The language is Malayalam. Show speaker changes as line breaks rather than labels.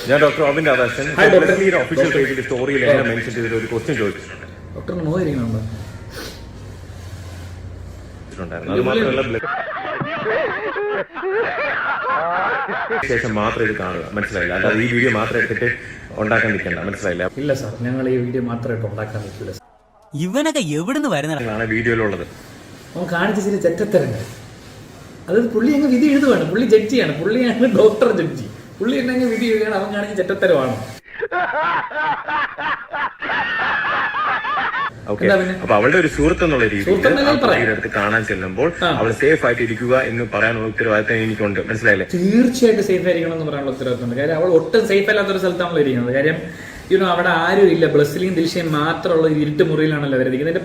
ഞാൻ ഡോക്ടർ അവിന്റെ ആദർശൻ ഒഫീഷ്യൽ പേജിന്റെ സ്റ്റോറിയിൽ എന്നെ മെൻഷൻ ചെയ്തിട്ട് ഒരു ക്വസ്റ്റ്യൻ ചോദിച്ചിട്ടുണ്ട്.
ഡോക്ടറിന് നോയിരിക്കുന്നുണ്ടോ?
അത് മാത്രമല്ല ശേഷം മാത്രം ഇത് കാണുക, മനസ്സിലായില്ല. അല്ലാതെ ഈ വീഡിയോ മാത്രം എടുത്തിട്ട് ഉണ്ടാക്കാൻ നിൽക്കണ്ട, മനസ്സിലായില്ല.
ഇല്ല സാർ, ഞങ്ങൾ ഈ വീഡിയോ മാത്രമായിട്ട് ഉണ്ടാക്കാൻ നിൽക്കില്ല.
ഇവനൊക്കെ എവിടുന്ന് വരുന്നതാണ്
വീഡിയോയിലുള്ളത്.
അവൻ കാണിച്ച ചില ചെറ്റത്തരങ്ങൾ, അതായത് പുള്ളി അങ്ങ് വിധി എഴുതുവാണ്. പുള്ളി ജഡ്ജിയാണ്, പുള്ളിയാണ് ഡോക്ടർ ജഡ്ജി. പുള്ളി എന്നെ അങ്ങ് വിധി എഴുതുകയാണ്. അവൻ കാണിച്ച ചെറ്റത്തരമാണ്.
അപ്പൊ അവളുടെ ഒരു സുഹൃത്ത് എന്നുള്ള രീതിയിൽ അടുത്ത് കാണാൻ ചെല്ലുമ്പോൾ അവൾ സേഫ് ആയിട്ട് ഇരിക്കുക എന്ന് പറയാനുള്ള ഉത്തരവാദിത്തം എനിക്കുണ്ട്, മനസ്സിലായില്ലേ?
തീർച്ചയായിട്ടും സേഫ് ആയിരിക്കണം എന്ന് പറയാനുള്ള ഉത്തരവാദിത്തമുണ്ട്. കാര്യം അവൾ ഒട്ടും സേഫ് അല്ലാത്തൊരു സ്ഥലത്താണല്ലോ ഇരിക്കുന്നത്. കാര്യം അവിടെ ആരും ഇല്ല, ബ്ലസ്സിലിയും ദിൽഷയും മാത്രമുള്ള ഇരുട്ട് മുറിയിലാണല്ലോ അവരിക്കുന്നത്.